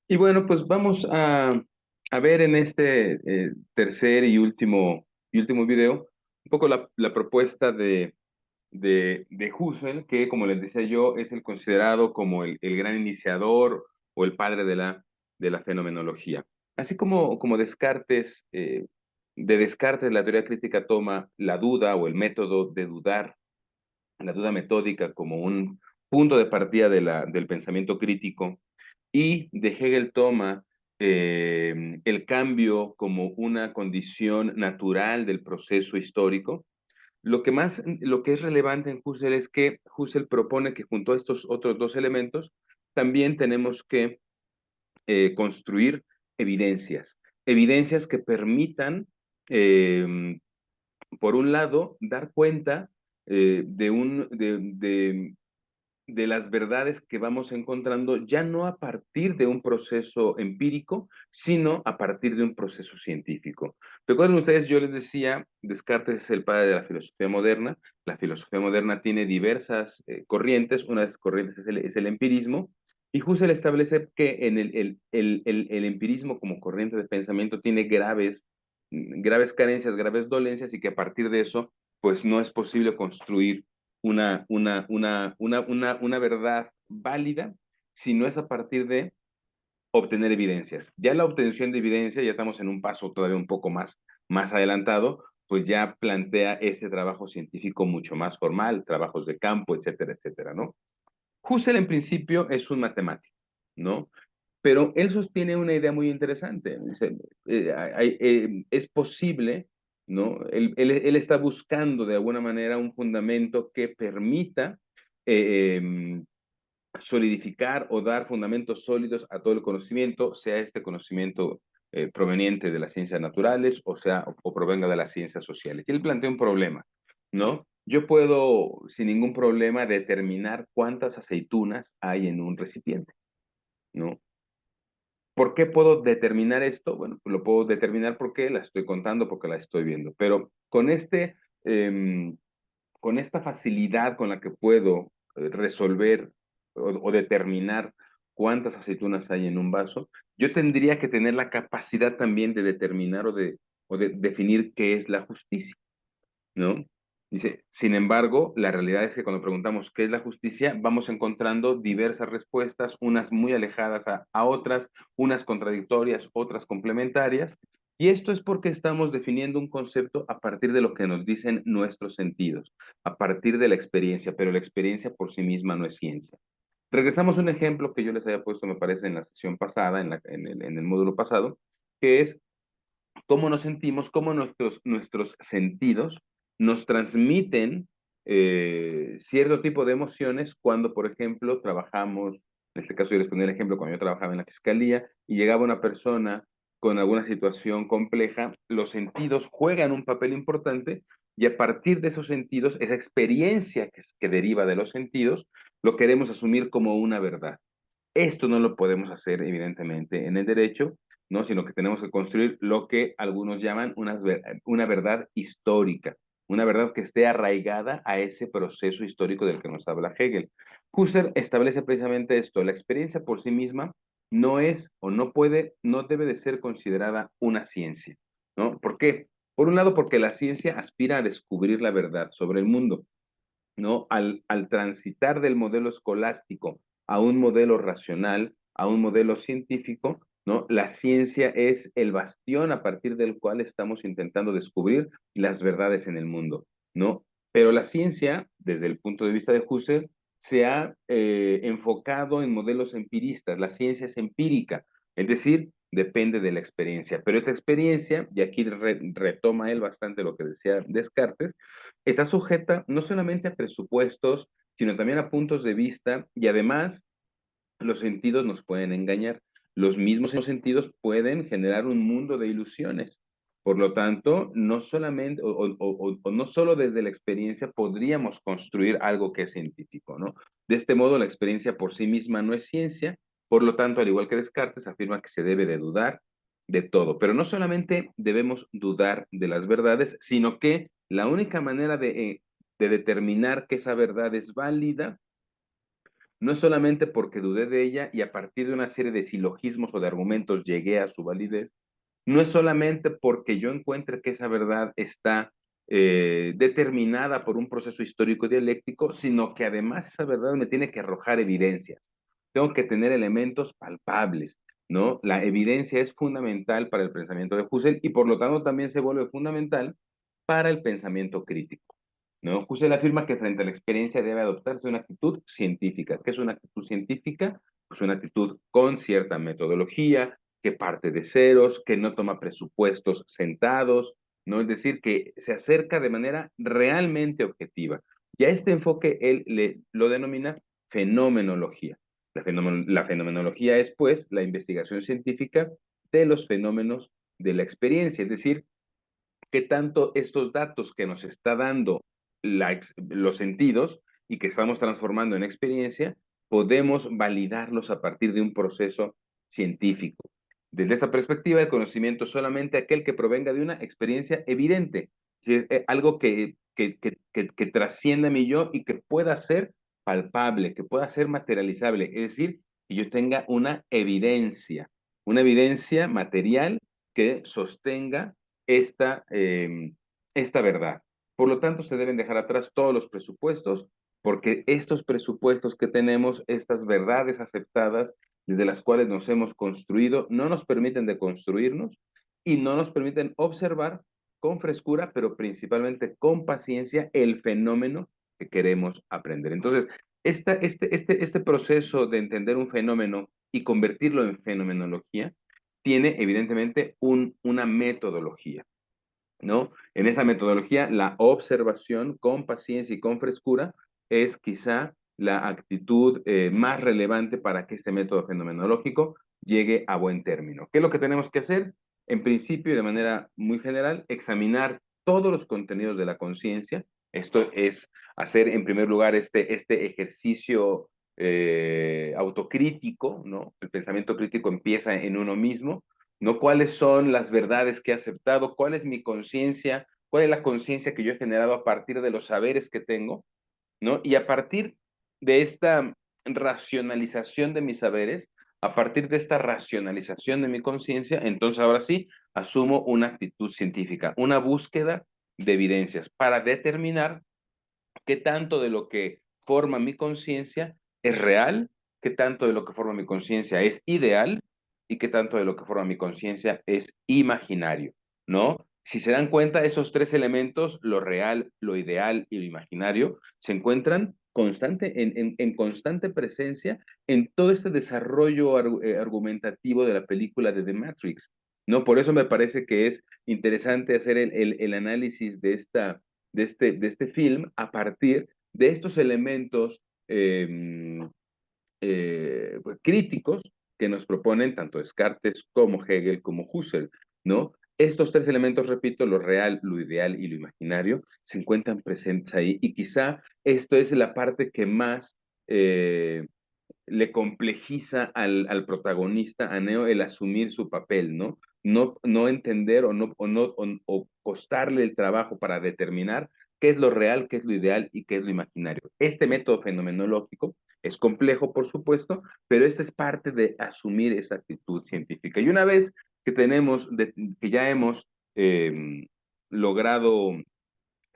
Y bueno, pues vamos a ver en este tercer y último video un poco la propuesta de Husserl, que como les decía yo, es el considerado como el gran iniciador o el padre de la fenomenología. Así como Descartes, de Descartes la teoría crítica toma la duda o el método de dudar, la duda metódica como un punto de partida del pensamiento crítico, y de Hegel toma el cambio como una condición natural del proceso histórico. Lo que es relevante en Husserl es que Husserl propone que junto a estos otros dos elementos también tenemos que construir evidencias, evidencias que permitan, eh, por un lado, dar cuenta de las verdades que vamos encontrando ya no a partir de un proceso empírico, sino a partir de un proceso científico. Recuerden ustedes, yo les decía, Descartes es el padre de la filosofía moderna. La filosofía moderna tiene diversas corrientes. Una de esas corrientes es el empirismo, y Husserl establece que en el empirismo como corriente de pensamiento tiene graves carencias, graves dolencias, y que a partir de eso, pues no es posible construir una verdad válida si no es a partir de obtener evidencias. Ya la obtención de evidencia, ya estamos en un paso todavía un poco más adelantado, pues ya plantea ese trabajo científico mucho más formal, trabajos de campo, etcétera, etcétera, ¿no? Husserl en principio es un matemático, ¿no? Pero él sostiene una idea muy interesante. Dice, es posible, ¿no? Él está buscando de alguna manera un fundamento que permita eh, em, solidificar o dar fundamentos sólidos a todo el conocimiento, sea este conocimiento proveniente de las ciencias naturales o provenga de las ciencias sociales. Y él plantea un problema, ¿no? Yo puedo sin ningún problema determinar cuántas aceitunas hay en un recipiente, ¿no? ¿Por qué puedo determinar esto? Bueno, pues lo puedo determinar porque la estoy contando, porque la estoy viendo. Pero con esta facilidad con la que puedo resolver o determinar cuántas aceitunas hay en un vaso, yo tendría que tener la capacidad también de determinar o de definir qué es la justicia, ¿no? Dice, sin embargo, la realidad es que cuando preguntamos qué es la justicia, vamos encontrando diversas respuestas, unas muy alejadas a otras, unas contradictorias, otras complementarias, y esto es porque estamos definiendo un concepto a partir de lo que nos dicen nuestros sentidos, a partir de la experiencia, pero la experiencia por sí misma no es ciencia. Regresamos a un ejemplo que yo les había puesto, me parece, en la sesión pasada, en el módulo pasado, que es cómo nos sentimos, cómo nuestros sentidos nos transmiten cierto tipo de emociones cuando, por ejemplo, trabajamos, en este caso yo les ponía el ejemplo, cuando yo trabajaba en la fiscalía y llegaba una persona con alguna situación compleja, los sentidos juegan un papel importante, y a partir de esos sentidos, esa experiencia que deriva de los sentidos, lo queremos asumir como una verdad. Esto no lo podemos hacer, evidentemente, en el derecho, ¿no? Sino que tenemos que construir lo que algunos llaman una verdad histórica, una verdad que esté arraigada a ese proceso histórico del que nos habla Hegel. Husserl establece precisamente esto: la experiencia por sí misma no es o no puede, no debe de ser considerada una ciencia, ¿no? ¿Por qué? Por un lado, porque la ciencia aspira a descubrir la verdad sobre el mundo, ¿no? Al transitar del modelo escolástico a un modelo racional, a un modelo científico, ¿no? La ciencia es el bastión a partir del cual estamos intentando descubrir las verdades en el mundo, ¿no? Pero la ciencia, desde el punto de vista de Husserl, se ha enfocado en modelos empiristas. La ciencia es empírica, es decir, depende de la experiencia. Pero esta experiencia, y aquí retoma él bastante lo que decía Descartes, está sujeta no solamente a presupuestos, sino también a puntos de vista, y además los sentidos nos pueden engañar. Los mismos sentidos pueden generar un mundo de ilusiones. Por lo tanto, no solamente o no solo desde la experiencia podríamos construir algo que es científico, ¿no? De este modo, la experiencia por sí misma no es ciencia. Por lo tanto, al igual que Descartes, afirma que se debe de dudar de todo. Pero no solamente debemos dudar de las verdades, sino que la única manera de determinar que esa verdad es válida no es solamente porque dudé de ella y a partir de una serie de silogismos o de argumentos llegué a su validez, no es solamente porque yo encuentre que esa verdad está determinada por un proceso histórico dialéctico, sino que además esa verdad me tiene que arrojar evidencias. Tengo que tener elementos palpables, ¿no? La evidencia es fundamental para el pensamiento de Husserl y por lo tanto también se vuelve fundamental para el pensamiento crítico, ¿no? Husserl afirma que frente a la experiencia debe adoptarse una actitud científica. ¿Qué es una actitud científica? Pues una actitud con cierta metodología, que parte de ceros, que no toma presupuestos sentados, ¿no? Es decir, que se acerca de manera realmente objetiva. Y a este enfoque él lo denomina fenomenología. La fenomenología es, pues, la investigación científica de los fenómenos de la experiencia, es decir, qué tanto estos datos que nos está dando los sentidos y que estamos transformando en experiencia, podemos validarlos a partir de un proceso científico. Desde esta perspectiva, el conocimiento es solamente aquel que provenga de una experiencia evidente, algo que trascienda mi yo y que pueda ser palpable, que pueda ser materializable, es decir, que yo tenga una evidencia material que sostenga esta verdad. Por lo tanto, se deben dejar atrás todos los presupuestos, porque estos presupuestos que tenemos, estas verdades aceptadas desde las cuales nos hemos construido, no nos permiten deconstruirnos y no nos permiten observar con frescura, pero principalmente con paciencia, el fenómeno que queremos aprender. Entonces, este proceso de entender un fenómeno y convertirlo en fenomenología tiene evidentemente una metodología, ¿no? En esa metodología, la observación con paciencia y con frescura es quizá la actitud más relevante para que este método fenomenológico llegue a buen término. ¿Qué es lo que tenemos que hacer? En principio, y de manera muy general, examinar todos los contenidos de la conciencia. Esto es hacer, en primer lugar, este ejercicio autocrítico, ¿no? El pensamiento crítico empieza en uno mismo, ¿no? ¿Cuáles son las verdades que he aceptado? ¿Cuál es mi conciencia? ¿Cuál es la conciencia que yo he generado a partir de los saberes que tengo? ¿No? Y a partir de esta racionalización de mis saberes, a partir de esta racionalización de mi conciencia, entonces ahora sí asumo una actitud científica, una búsqueda de evidencias para determinar qué tanto de lo que forma mi conciencia es real, qué tanto de lo que forma mi conciencia es ideal y qué tanto de lo que forma mi conciencia es imaginario, ¿no? Si se dan cuenta, esos tres elementos, lo real, lo ideal y lo imaginario, se encuentran en constante presencia en todo este desarrollo argumentativo de la película de The Matrix, ¿no? Por eso me parece que es interesante hacer el análisis de este film a partir de estos elementos pues, críticos que nos proponen tanto Descartes como Hegel como Husserl, ¿no? Estos tres elementos, repito, lo real, lo ideal y lo imaginario, se encuentran presentes ahí y quizá esto es la parte que más le complejiza al protagonista, a Neo, el asumir su papel, ¿no? No entender o costarle el trabajo para determinar qué es lo real, qué es lo ideal y qué es lo imaginario. Este método fenomenológico es complejo, por supuesto, pero esta es parte de asumir esa actitud científica. Y una vez que ya hemos logrado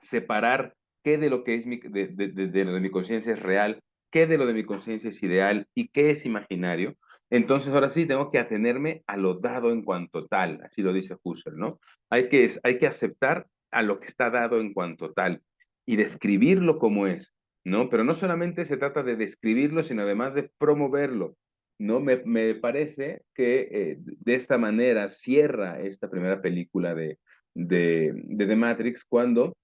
separar qué de lo que es de lo de mi conciencia es real, qué de lo de mi conciencia es ideal y qué es imaginario. Entonces, ahora sí, tengo que atenerme a lo dado en cuanto tal, así lo dice Husserl, ¿no? Hay que aceptar a lo que está dado en cuanto tal y describirlo como es, ¿no? Pero no solamente se trata de describirlo, sino además de promoverlo, ¿no? Me parece que de esta manera cierra esta primera película de The Matrix cuando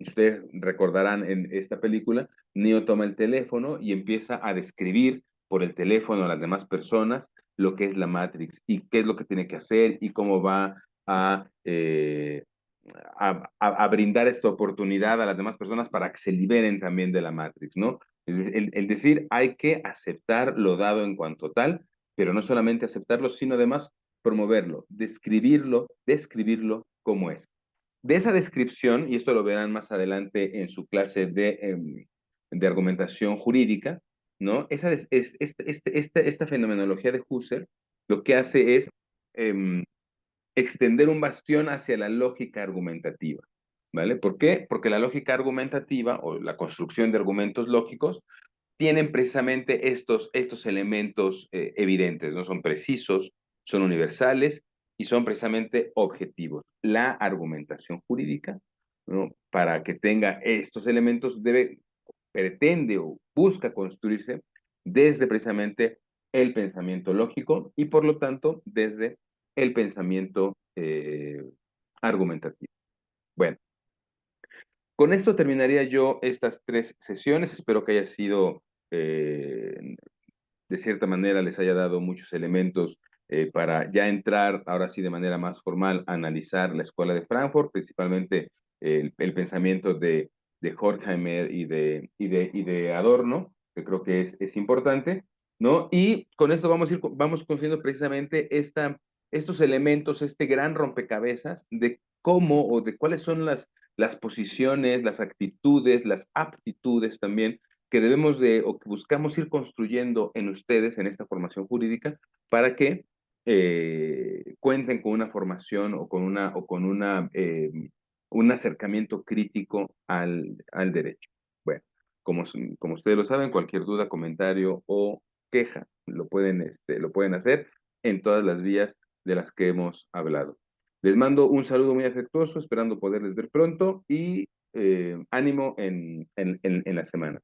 ustedes recordarán en esta película, Neo toma el teléfono y empieza a describir por el teléfono a las demás personas lo que es la Matrix y qué es lo que tiene que hacer y cómo va a brindar esta oportunidad a las demás personas para que se liberen también de la Matrix, ¿no? El decir, hay que aceptar lo dado en cuanto tal, pero no solamente aceptarlo, sino además promoverlo, describirlo como es. De esa descripción, y esto lo verán más adelante en su clase de argumentación jurídica, ¿no? Esta fenomenología de Husserl lo que hace es extender un bastión hacia la lógica argumentativa, ¿vale? ¿Por qué? Porque la lógica argumentativa o la construcción de argumentos lógicos tienen precisamente estos elementos evidentes, ¿no? Son precisos, son universales y son precisamente objetivos. La argumentación jurídica, ¿no? Para que tenga estos elementos, pretende o busca construirse desde precisamente el pensamiento lógico y por lo tanto desde el pensamiento argumentativo. Bueno, con esto terminaría yo estas 3 sesiones. Espero que haya sido de cierta manera les haya dado muchos elementos para ya entrar, ahora sí de manera más formal, a analizar la escuela de Frankfurt, principalmente el pensamiento de Horkheimer y de Adorno, que creo que es importante, ¿no? Y con esto vamos conociendo precisamente estos elementos, este gran rompecabezas de cómo o de cuáles son las posiciones, las actitudes, las aptitudes también que debemos de o que buscamos ir construyendo en ustedes en esta formación jurídica para que cuenten con una formación o con un acercamiento crítico al derecho. Bueno, como ustedes lo saben, cualquier duda, comentario o queja lo pueden hacer en todas las vías de las que hemos hablado. Les mando un saludo muy afectuoso, esperando poderles ver pronto y ánimo en la semana.